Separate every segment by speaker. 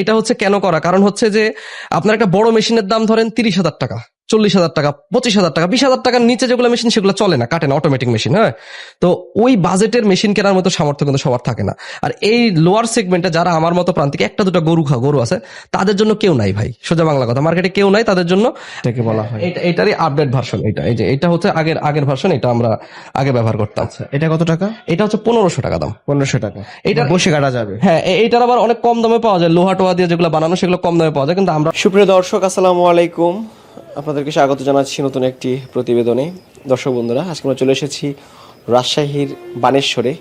Speaker 1: এটা হচ্ছে কেন করা, কারণ হচ্ছে যে আপনার একটা বড় মেশিনের দাম ধরেন 30,000 টাকা, 40,000 টাকা, 25,000 টাকা, 20,000 টাকার নিচে যেগুলো মেশিন সেগুলো চলে না, কাটে না, অটোমেটিক মেশিন। হ্যাঁ, তো ওই বাজেটের মেশিন কেনার মতো সামর্থ্য কিন্তু সবার থাকে না। আর এই লোয়ার সেগমেন্টে যারা আমার মতো প্রান্তিক একটা দুটো গরু আছে, তাদের জন্য কেউ নাই ভাই, সোজা বাংলা কথা, মার্কেটে কেউ নাই, তাদের জন্য
Speaker 2: এটাকে বলা হয়।
Speaker 1: এটারই আপডেট ভার্সন। এটা হচ্ছে আগের ভার্সন, এটা আমরা আগে ব্যবহার করতাম।
Speaker 2: আচ্ছা, এটা কত টাকা?
Speaker 1: এটা হচ্ছে 1500 টাকা দাম।
Speaker 2: 1500 টাকা।
Speaker 1: এটা
Speaker 2: বসে কাটা যাবে।
Speaker 1: হ্যাঁ, এইটার আবার অনেক কম দামে পাওয়া যায়, লোহা টোহা দিয়ে যেগুলো বানানো সেগুলো কম দামে পাওয়া যায়, কিন্তু আমরা।
Speaker 2: সুপ্রিয় দর্শক, আসসালামু আলাইকুম, আপনাদেরকে স্বাগত জানাচ্ছি নতুন একটি প্রতিবেদনে। দর্শক বন্ধুরা, আজকে আমরা চলে এসেছি রাজশাহীর বানেশ্বরে।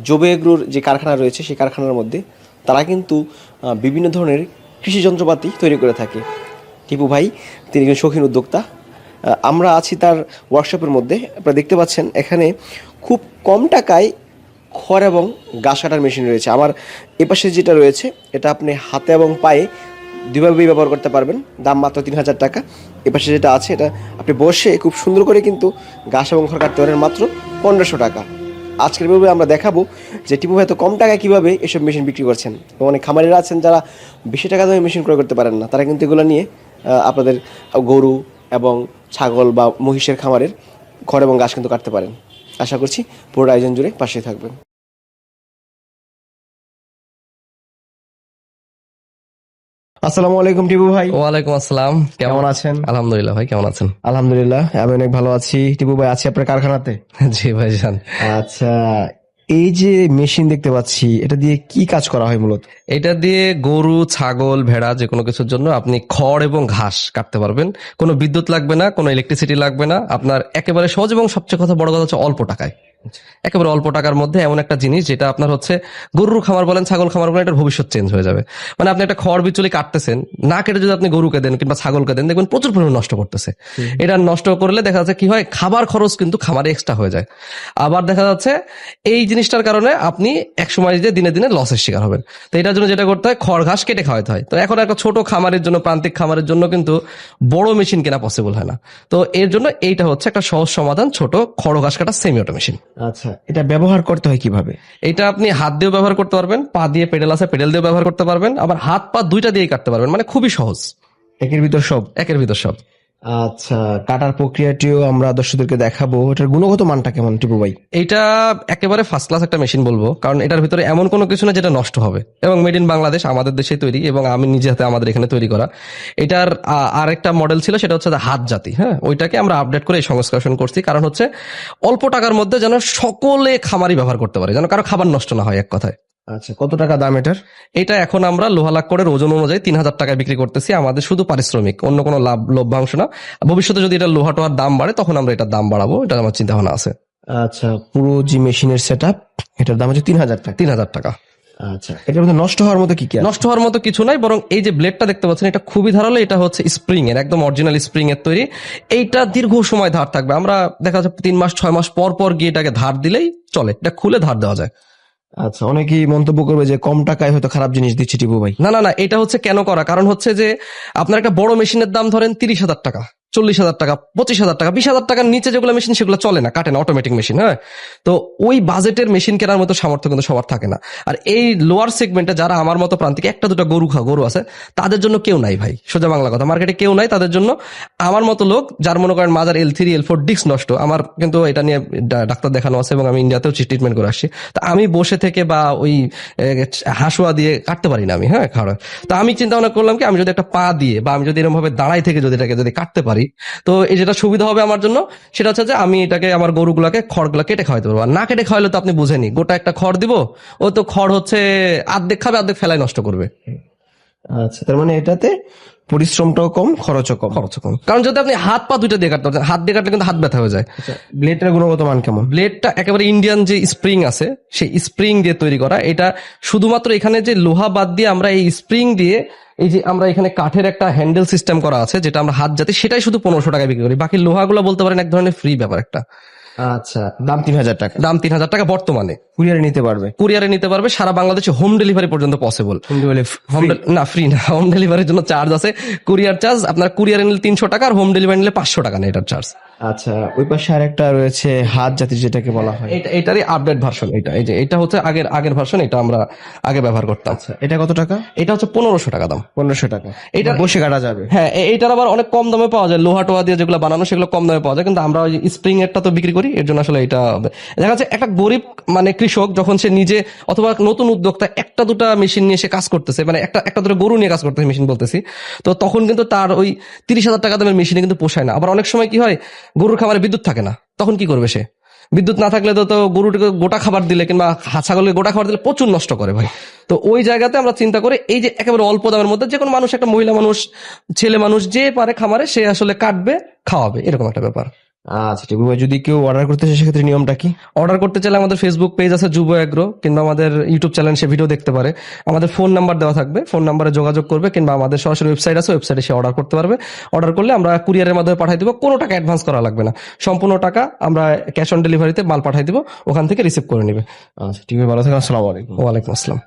Speaker 2: জোবে এগ্রোর যে কারখানা রয়েছে সেই কারখানার মধ্যে তারা কিন্তু বিভিন্ন ধরনের কৃষি যন্ত্রপাতি তৈরি করে থাকে। টিপু ভাই তিনি একজন শৌখিন উদ্যোক্তা। আমরা আছি তার ওয়ার্কশপের মধ্যে। আপনারা দেখতে পাচ্ছেন এখানে খুব কম টাকায় খড় এবং ঘাস কাটার মেশিন রয়েছে। আমার এপাশে যেটা রয়েছে এটা আপনি হাতে এবং পায়ে দুইভাবেই ব্যবহার করতে পারবেন, দাম মাত্র 3,000 টাকা। এপাশে যেটা আছে এটা আপনি বসে খুব সুন্দর করে কিন্তু ঘাস এবং খড় কাটতে পারেন মাত্র 1500 টাকা। আজকের ভিডিওতে আমরা দেখাবো যে টিপু ভাই তো কম টাকায় কীভাবে এসব মেশিন বিক্রি করছেন। এবং অনেক খামারিরা আছেন যারা বেশি টাকা দামে মেশিন ক্রয় করতে পারেন না, তারা কিন্তু এগুলো নিয়ে আপনাদের গরু এবং ছাগল বা মহিষের খামারের খড় এবং ঘাস কিন্তু কাটতে পারেন। আশা করছি পুরো আয়োজন জুড়ে পাশে থাকবেন। আসসালামু আলাইকুম টিপু ভাই।
Speaker 1: ওয়ালাইকুম আসসালাম,
Speaker 2: কেমন আছেন?
Speaker 1: আলহামদুলিল্লাহ ভাই, কেমন আছেন?
Speaker 2: আলহামদুলিল্লাহ, আমি অনেক ভালো আছি। টিপু ভাই, আছি আপনার কারখানাতে।
Speaker 1: জি ভাইজান।
Speaker 2: আচ্ছা, এই যে মেশিন দেখতে পাচ্ছি, এটা দিয়ে কি কাজ করা হয় মূলত?
Speaker 1: এটা দিয়ে গরু, ছাগল, ভেড়া যে কোনো কিছুর জন্য আপনি খড় এবং ঘাস কাটতে পারবেন। কোনো বিদ্যুৎ লাগবে না, কোনো ইলেকট্রিসিটি লাগবে না, আপনার একেবারে সহজ, এবং সবচেয়ে বড় কথা হচ্ছে অল্প টাকায়, একেবারে অল্প টাকার মধ্যে এমন একটা জিনিস যেটা আপনার হচ্ছে গরুর খামার বলেন, ছাগল খামার বলেন, এটার ভবিষ্যৎ চেঞ্জ হয়ে যাবে। মানে আপনি একটা খড় বিচুলি কাটতেছেন, না কেটে যদি আপনি গরুকে দেন কিংবা ছাগলকে দেন, দেখবেন প্রচুর পরিমাণ নষ্ট করতেছে। এটা নষ্ট করলে দেখা যাচ্ছে কি হয়, খাবার খরচ কিন্তু খামারে এক্সট্রা হয়ে যায়। আবার দেখা যাচ্ছে এই জিনিসটার কারণে আপনি একসময় যে দিনে দিনে লসের শিকার হবেন। তো এটার জন্য যেটা করতে হয়, খড় ঘাস কেটে খাওয়াতে হয়। তো এখন একটা ছোট খামারের জন্য, প্রান্তিক খামারের জন্য কিন্তু বড় মেশিন কেনা পসিবল হয় না। তো এর জন্য এইটা হচ্ছে একটা সহজ সমাধান, ছোট খড় ঘাস কাটা সেমি অটো মেশিন।
Speaker 2: আচ্ছা, এটা ব্যবহার করতে হয় কিভাবে?
Speaker 1: এটা আপনি হাত দিয়েও ব্যবহার করতে পারবেন, পা দিয়ে পেডেল আছে পেডেল দিয়েও ব্যবহার করতে পারবেন, আবার হাত পা দুইটা দিয়েই কাটতে পারবেন। মানে খুবই সহজ,
Speaker 2: একের ভিতর সব।
Speaker 1: একের ভিতর সব।
Speaker 2: আচ্ছা, কাটার প্রক্রিয়াটিও আমরা দর্শকদেরকে দেখাবো। এটার গুণগত মানটা কেমন টিপু ভাই?
Speaker 1: এইটা একেবারে ফার্স্ট ক্লাস একটা মেশিন বলবো, কারণ এটার ভিতরে এমন কোনো কিছু না যেটা নষ্ট হবে, এবং মেড ইন বাংলাদেশ, আমাদের দেশে তৈরি, এবং আমি নিজে হাতে আমাদের এখানে তৈরি করা। এটার আরেকটা মডেল ছিল, সেটা হচ্ছে হাত জাতি। হ্যাঁ, ওইটাকে আমরা আপডেট করে এই সংস্করণ করছি, কারণ হচ্ছে অল্প টাকার মধ্যে যেন সকলে খামারি ব্যবহার করতে পারে, যেন কারো খাবার নষ্ট না হয়, এক কথায়।
Speaker 2: আচ্ছা, কত টাকা দাম এটার?
Speaker 1: এটা এখন আমরা লোহা লাক্কড়ের ওজন অনুযায়ী 3,000 টাকায় বিক্রি করতেছি, আমাদের শুধু পারিশ্রমিক, অন্য কোনো লভ্যাংশ না। ভবিষ্যতে যদি এটা লোহা টোহার দাম বাড়ে তখন আমরা এটার দাম বাড়াবো, এটা আমার চিন্তা ভাবনা আছে।
Speaker 2: আচ্ছা, পুরো যে মেশিনের সেটআপ, এটার দাম হচ্ছে 3,000 টাকা।
Speaker 1: 3,000 টাকা।
Speaker 2: আচ্ছা, এটার মধ্যে নষ্ট হওয়ার মতো কি কি আছে?
Speaker 1: নষ্ট হওয়ার মতো কিছু নাই, বরং এই যে ব্লেডটা দেখতে পাচ্ছেন, এটা খুবই ধারালো। এটা হচ্ছে স্প্রিং এর, একদম অরিজিনাল স্প্রিং এর তৈরি। এইটা দীর্ঘ সময় ধার থাকবে। আমরা দেখা যাচ্ছে 3 মাস 6 মাস পর পর গিয়ে এটাকে ধার দিলেই চলে, এটা খুলে ধার দেওয়া যায়।
Speaker 2: আচ্ছা, অনেকেই মন্তব্য করবে যে কম টাকায় হয়তো খারাপ জিনিস দিচ্ছে টিপু ভাই।
Speaker 1: না না না, এটা হচ্ছে কেন করা, কারণ হচ্ছে যে আপনার একটা বড় মেশিনের দাম ধরেন 30,000 টাকা, 40,000 টাকা, 25,000 টাকা, 20,000 টাকার নিচে যেগুলো মেশিন সেগুলো চলে না, কাটে না, অটোমেটিক মেশিন। হ্যাঁ, তো ওই বাজেটের মেশিন কেনার মতো সামর্থ্য কিন্তু সবার থাকে না। আর এই লোয়ার সেগমেন্টে যারা আমার মতো প্রান্তিক একটা দুটো গরু আছে, তাদের জন্য কেউ নাই ভাই, সোজা বাংলা কথা, মার্কেটে কেউ নাই, তাদের জন্য আমার মতো লোক, যার মনে করেন মাজার L3 L4 ডিস্ক নষ্ট, আমার কিন্তু এটা নিয়ে ডাক্তার দেখানো আছে, এবং আমি ইন্ডিয়াতেও ট্রিটমেন্ট করে আসছি। তা আমি বসে থেকে বা ওই হাসুয়া দিয়ে কাটতে পারি না আমি। হ্যাঁ, খাড়া। তো আমি চিন্তা ভাবনা করলাম কি, আমি যদি একটা পা দিয়ে বা আমি যদি এরকম ভাবে দাঁড়াই থেকে যদি এটাকে যদি কাটতে পারি, তো এই যেটা সুবিধা হবে আমার জন্য, সেটা হচ্ছে যে আমি এটাকে আমার গরুগুলাকে খড়গুলা কেটে খাওয়াতে পারবো। আর না কেটে খাওয়ালে তো আপনি বুঝেনি, গোটা একটা খড় দিব, ও তো খড় হচ্ছে আর্ধেক খাবে, আর্ধেক ফেলাই নষ্ট করবে।
Speaker 2: আচ্ছা, তার মানে এটাতে পরিশ্রমটাও কম, খরচও কম।
Speaker 1: কারণ যদি আপনি হাত পা দুইটা দিয়ে কাটতে পারেন, হাত দিয়ে কাটলে কিন্তু হাত ব্যথা হয়ে যায়।
Speaker 2: আচ্ছা, ব্লেডটার গুণগত মান কেমন?
Speaker 1: ব্লেডটা একেবারে ইন্ডিয়ান যে স্প্রিং আছে সেই স্প্রিং দিয়ে তৈরি করা। এটা শুধুমাত্র এখানে যে লোহা বাদ দিয়ে আমরা এই স্প্রিং দিয়ে, এই যে আমরা এখানে কাঠের একটা হ্যান্ডেল সিস্টেম করা আছে, যেটা আমরা হাত জাতি, সেটাই শুধু 1500 টাকায় বিক্রি করি। বাকি লোহাগুলো বলতে পারেন এক ধরনের ফ্রি ব্যাপার একটা।
Speaker 2: আচ্ছা, দাম 3,000 টাকা।
Speaker 1: দাম 3,000 টাকা বর্তমানে।
Speaker 2: কুরিয়ারে নিতে পারবে?
Speaker 1: কুরিয়ারে নিতে পারবে, সারা বাংলাদেশে হোম ডেলিভারি পর্যন্ত পসিবল। না, ফ্রি না, হোম ডেলিভারির জন্য চার্জ আছে, কুরিয়ার চার্জ। আপনার কুরিয়ারে নিলে 300 টাকা, আর হোম ডেলিভারি নিলে 500 টাকা না এটার চার্জ।
Speaker 2: আচ্ছা, ওই পাশে আরেকটা রয়েছে হাত জাতির, যেটাকে বলা হয়।
Speaker 1: এটারই আপডেট ভার্সন এটা। এই যে এটা হচ্ছে আগের ভার্সন, এটা আমরা আগে ব্যবহার করতাম।
Speaker 2: আচ্ছা, এটা কত টাকা?
Speaker 1: এটা হচ্ছে 1500 টাকা দাম।
Speaker 2: 1500 টাকা।
Speaker 1: এটা
Speaker 2: বসে কাটা যাবে?
Speaker 1: হ্যাঁ, এইটার আবার অনেক কম দামে পাওয়া যায়, লোহা টোহা দিয়ে যেগুলো বানানো সেগুলো কম দামে পাওয়া যায়, কিন্তু আমরা ওই স্প্রিং এরটা তো বিক্রি করি, এর জন্য আসলে এটা দেখা যাচ্ছে একটা গরিব মানে কৃষক যখন সে নিজে অথবা নতুন উদ্যোক্তা একটা দুটা মেশিন নিয়ে সে কাজ করতেছে, মানে একটা দুটো গরু নিয়ে কাজ করতেছে, মেশিন বলতেছি, তো তখন কিন্তু তার ওই 30,000 টাকা দামের মেশিনে কিন্তু পোষায় না। আবার অনেক সময় কি হয়, গরুর খামারে বিদ্যুৎ থাকে না, তখন কি করবে সে? বিদ্যুৎ না থাকলে তো গরুটিকে গোটা খাবার দিলে কিংবা ছাগলকে গোটা খাবার দিলে প্রচুর নষ্ট করে ভাই। তো ওই জায়গাতে আমরা চিন্তা করে এই যে একেবারে অল্প দামের মধ্যে যে কোনো মানুষ, একটা মহিলা মানুষ, ছেলে মানুষ, যে পারে খামারে সে আসলে কাটবে, খাওয়াবে, এরকম একটা ব্যাপার।
Speaker 2: আচ্ছা ঠিক আছে। যদি কেউ অর্ডার করতে চায় সেক্ষেত্রে নিয়মটা কি?
Speaker 1: অর্ডার করতে চাইলে আমাদের ফেসবুক পেজ আছে যুব এগ্রো, কিংবা আমাদের ইউটিউব চ্যানেল, সে ভিডিও দেখতে পারে। আমাদের ফোন নাম্বার দেওয়া থাকবে, ফোন নাম্বারে যোগাযোগ করবে, কিংবা আমাদের সরাসরি ওয়েবসাইট আছে, ওয়েবসাইটে সে অর্ডার করতে পারবে। অর্ডার করলে আমরা কুরিয়ারের মাধ্যমে পাঠিয়ে দিব, কোনো টাকা অ্যাডভান্স করা লাগবে না, সম্পূর্ণ টাকা আমরা ক্যাশ অন ডেলিভারিতে মাল পাঠিয়ে দিব, ওখান থেকে রিসিভ করে নেবে।
Speaker 2: আচ্ছা ঠিক আছে, ভালো থাকেন, আসসালামু আলাইকুম।
Speaker 1: ওয়ালাইকুম আসসালাম।